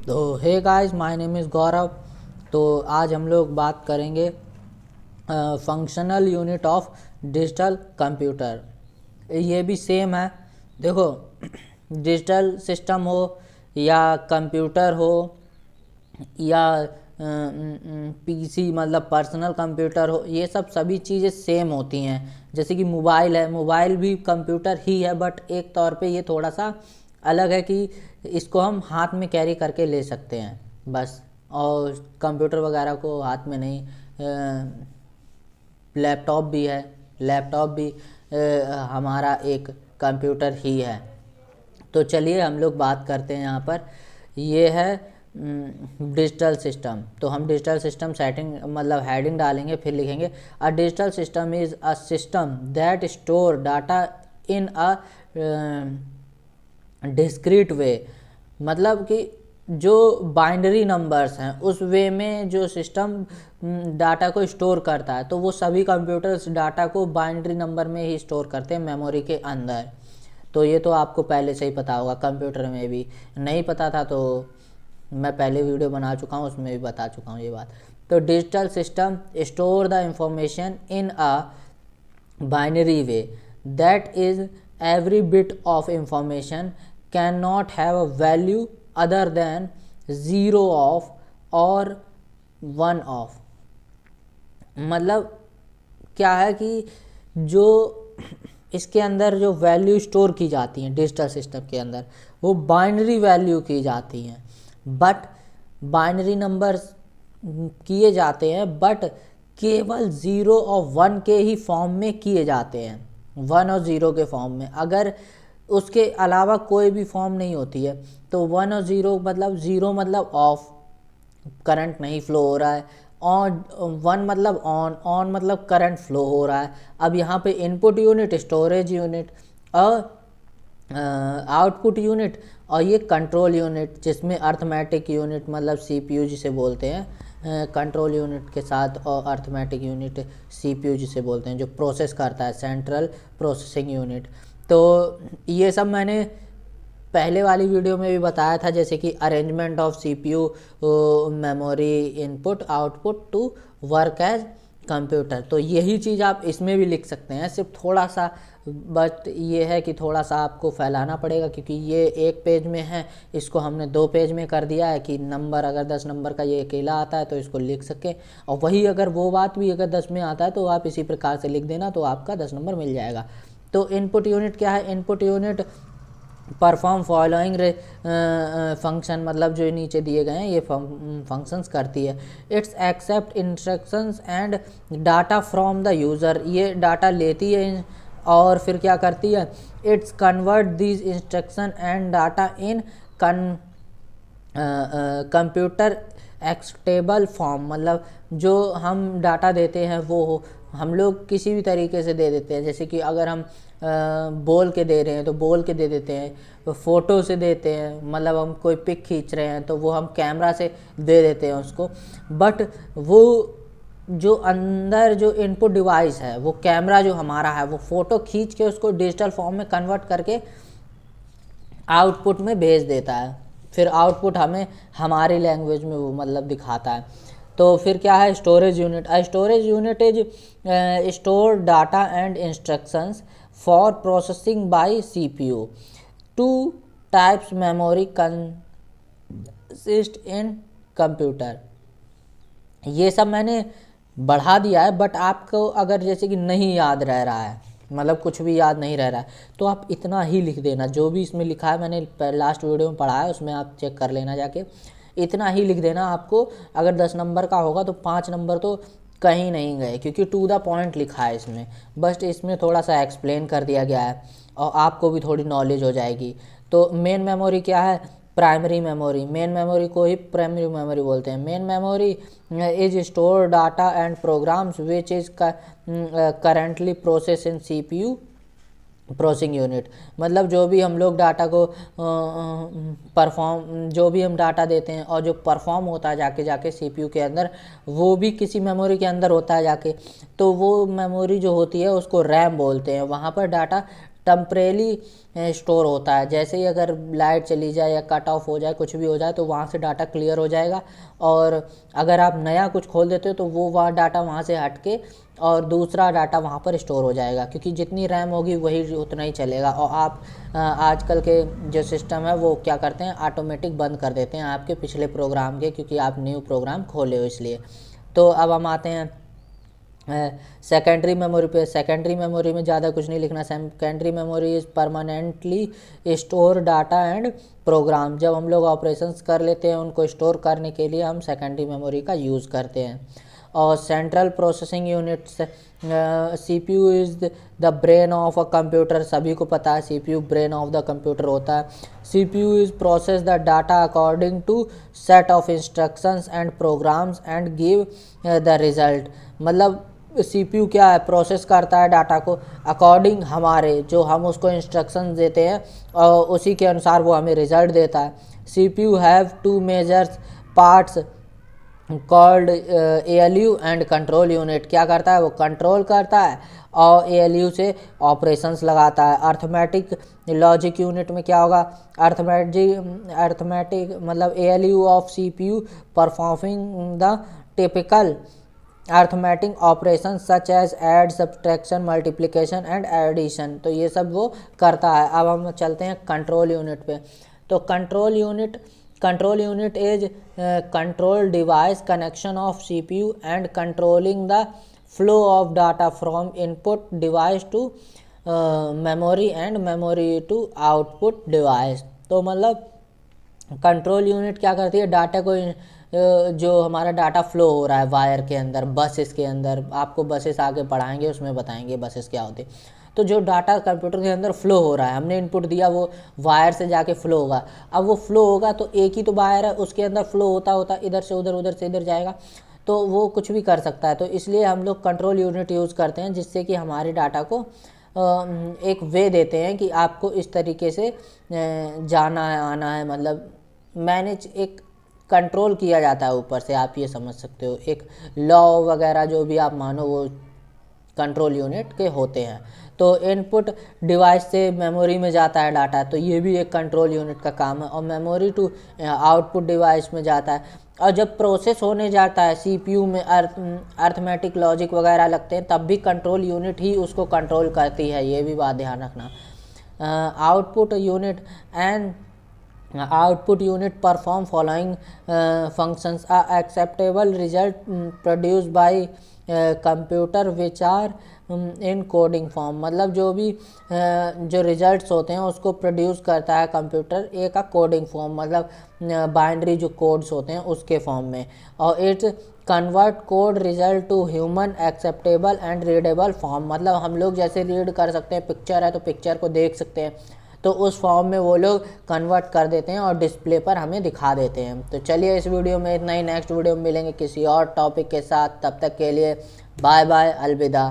तो hey guys, my name is Gaurav. तो आज हम लोग बात करेंगे functional unit of digital computer. ये भी सेम है। देखो, डिजिटल सिस्टम हो या कंप्यूटर हो या पीसी मतलब पर्सनल कंप्यूटर हो, ये सब सभी चीज़ें सेम होती हैं। जैसे कि मोबाइल है, मोबाइल भी कंप्यूटर ही है, बट एक तौर पे ये थोड़ा सा अलग है कि इसको हम हाथ में कैरी करके ले सकते हैं बस, और कंप्यूटर वगैरह को हाथ में नहीं। लैपटॉप भी है, लैपटॉप भी हमारा एक कंप्यूटर ही है। तो चलिए हम लोग बात करते हैं। यहाँ पर ये है डिजिटल सिस्टम। तो हम डिजिटल सिस्टम सेटिंग मतलब हेडिंग डालेंगे, फिर लिखेंगे a digital system is a system that store data in a discrete way. मतलब कि जो बाइनरी नंबर्स हैं उस वे में जो सिस्टम डाटा को स्टोर करता है, तो वो सभी कंप्यूटर्स डाटा को बाइनरी नंबर में ही स्टोर करते हैं मेमोरी के अंदर। तो ये तो आपको पहले से ही पता होगा, कंप्यूटर में भी नहीं पता था तो मैं पहले वीडियो बना चुका हूँ, उसमें भी बता चुका हूँ ये बात। तो digital system store the information in a binary way that is every bit of information cannot have a value other than 0 of or 1 of। मतलब क्या है कि जो इसके अंदर जो वैल्यू स्टोर की जाती हैं डिजिटल सिस्टम के अंदर, वो बाइनरी वैल्यू की जाती हैं। बट बाइनरी नंबर्स किए जाते हैं, बट केवल 0 और 1 के ही फॉर्म में किए जाते हैं, 1 और 0 के फॉर्म में। अगर उसके अलावा कोई भी फॉर्म नहीं होती है तो 1 और 0 मतलब 0 मतलब ऑफ, करंट नहीं फ्लो हो रहा है, ऑन 1 मतलब ऑन, ऑन मतलब करंट फ्लो हो रहा है। अब यहाँ पे इनपुट यूनिट, स्टोरेज यूनिट और आउटपुट यूनिट, और ये कंट्रोल यूनिट जिसमें अर्थमेटिक यूनिट मतलब सीपीयू जिसे बोलते हैं, कंट्रोल यूनिट के साथ, और अर्थमेटिक यूनिट सीपीयू जिसे बोलते हैं जो प्रोसेस करता है, सेंट्रल प्रोसेसिंग यूनिट। तो ये सब मैंने पहले वाली वीडियो में भी बताया था, जैसे कि arrangement of CPU memory input output to work as computer. तो यही चीज़ आप इसमें भी लिख सकते हैं, सिर्फ थोड़ा सा, बट ये है कि थोड़ा सा आपको फैलाना पड़ेगा, क्योंकि ये एक पेज में है, इसको हमने 2 पेज में कर दिया है कि नंबर अगर 10 नंबर का ये अकेला आता है तो इसको लिख सकें, और वही अगर वो बात भी अगर 10 में आता है तो आप इसी प्रकार से लिख देना, तो आपका 10 नंबर मिल जाएगा। तो इनपुट यूनिट क्या है? Input unit perform following function, मतलब जो नीचे दिए गए हैं ये फंक्शंस करती है। It's accept instructions and data from the user. ये डाटा लेती है और फिर क्या करती है? It's convert these instruction and data in computer acceptable form. मतलब जो हम डाटा देते हैं वो हम लोग किसी भी तरीके से दे देते हैं, जैसे कि अगर हम बोल के दे रहे हैं तो बोल के दे देते हैं, फ़ोटो से देते हैं, मतलब हम कोई पिक खींच रहे हैं तो वो हम कैमरा से दे देते हैं उसको। बट वो जो अंदर जो इनपुट डिवाइस है, वो कैमरा जो हमारा है, वो फ़ोटो खींच के उसको डिजिटल फॉर्म में कन्वर्ट करके आउटपुट में भेज देता है। फिर आउटपुट हमें हमारी लैंग्वेज में वो मतलब दिखाता है। तो फिर क्या है? Storage unit. Storage unit is store data and instructions for processing bye CPU. 2 types memory consist in computer. ये सब मैंने बढ़ा दिया है, बट आपको अगर जैसे कि नहीं याद रह रहा है, मतलब कुछ भी याद नहीं रह रहा है, तो आप इतना ही लिख देना। जो भी इसमें लिखा है मैंने लास्ट वीडियो में पढ़ा है, उसमें आप चेक कर लेना जाके। इतना ही लिख देना आपको। अगर 10 नंबर का होगा तो 5 नंबर तो कहीं नहीं गए, क्योंकि टू द पॉइंट लिखा है इसमें। बस इसमें थोड़ा सा एक्सप्लेन कर दिया गया है और आपको भी थोड़ी नॉलेज हो जाएगी। तो मेन मेमोरी क्या है? Primary memory. मेन मेमोरी को ही प्राइमरी मेमोरी बोलते हैं। Main memory is store data and programmes which is currently process in CPU processing unit. मतलब जो भी हम लोग डाटा को जो भी हम डाटा देते हैं और जो परफॉर्म होता है जाके सीपीयू के अंदर, वो भी किसी मेमोरी के अंदर होता है जाके। तो वो मेमोरी जो होती है उसको रैम बोलते हैं। वहाँ पर डाटा टेम्परेली स्टोर होता है। जैसे ही अगर लाइट चली जाए या कट ऑफ हो जाए, कुछ भी हो जाए, तो वहाँ से डाटा क्लियर हो जाएगा। और अगर आप नया कुछ खोल देते हो तो वो वहाँ डाटा वहाँ से हट के और दूसरा डाटा वहाँ पर स्टोर हो जाएगा, क्योंकि जितनी रैम होगी वही उतना ही चलेगा। और आप आजकल के जो सिस्टम है वो क्या करते हैं, ऑटोमेटिक बंद कर देते हैं आपके पिछले प्रोग्राम के, क्योंकि आप न्यू प्रोग्राम खोले हो इसलिए। तो अब हम आते हैं सेकेंडरी मेमोरी पे। सेकेंडरी मेमोरी में ज़्यादा कुछ नहीं लिखना। Secondary memory is permanently store data and program. जब हम लोग ऑपरेशंस कर लेते हैं उनको स्टोर करने के लिए हम सेकेंडरी मेमोरी का यूज़ करते हैं। और central processing units, CPU is the brain of a computer. सभी को पता है CPU brain of the computer होता है। CPU is process the data according to set of instructions and programs and give the result. मतलब CPU क्या है, process करता है डाटा को अकॉर्डिंग हमारे, जो हम उसको इंस्ट्रक्शंस देते हैं और उसी के अनुसार वो हमें रिजल्ट देता है। CPU have two major parts called ALU and control unit. क्या करता है, वो कंट्रोल करता है और एएलयू से ऑपरेशंस लगाता है। अर्थमेटिक लॉजिक यूनिट में क्या होगा, अर्थमेटिक मतलब ALU of CPU performing the typical arithmetic operation such as add, subtraction, multiplication and addition. तो ये सब वो करता है। अब हम चलते हैं कंट्रोल यूनिट पे। तो control unit is control device connection of CPU and controlling the flow of data from input device to memory and memory to output device. तो मतलब कंट्रोल यूनिट क्या करती है, डाटा को जो हमारा डाटा फ्लो हो रहा है वायर के अंदर, बसेस के अंदर, आपको बसेस आगे पढ़ाएंगे उसमें बताएंगे बसेस क्या होती है। तो जो डाटा कंप्यूटर के अंदर फ्लो हो रहा है, हमने इनपुट दिया, वो वायर से जाके फ्लो होगा। अब वो फ्लो होगा तो एक ही तो वायर है, उसके अंदर फ्लो होता होता इधर से उधर, उधर से इधर जाएगा, तो वो कुछ भी कर सकता है। तो इसलिए हम लोग कंट्रोल यूनिट यूज़ करते हैं, जिससे कि हमारे डाटा को एक वे देते हैं कि आपको इस तरीके से जाना है, आना है, मतलब मैनेज एक कंट्रोल किया जाता है ऊपर से, आप ये समझ सकते हो। एक लॉ वगैरह जो भी आप मानो वो कंट्रोल यूनिट के होते हैं। तो इनपुट डिवाइस से मेमोरी में जाता है डाटा, तो ये भी एक कंट्रोल यूनिट का काम है। और मेमोरी टू आउटपुट डिवाइस में जाता है। और जब प्रोसेस होने जाता है सीपीयू में, अर्थमेटिक लॉजिक वगैरह लगते हैं, तब भी कंट्रोल यूनिट ही उसको कंट्रोल करती है, ये भी बात ध्यान रखना। Output unit perform following functions, acceptable result produced by computer which are in coding form। मतलब जो भी जो रिजल्ट्स होते हैं उसको प्रोड्यूस करता है कंप्यूटर एक कोडिंग फॉर्म, मतलब बाइनरी जो कोड्स होते हैं उसके फॉर्म में। और it's convert code result to human acceptable and readable form. मतलब हम लोग जैसे रीड कर सकते हैं, पिक्चर है तो पिक्चर को देख सकते हैं, तो उस फॉर्म में वो लोग कन्वर्ट कर देते हैं और डिस्प्ले पर हमें दिखा देते हैं। तो चलिए इस वीडियो में इतना ही। नेक्स्ट वीडियो में मिलेंगे किसी और टॉपिक के साथ। तब तक के लिए बाय बाय, अलविदा।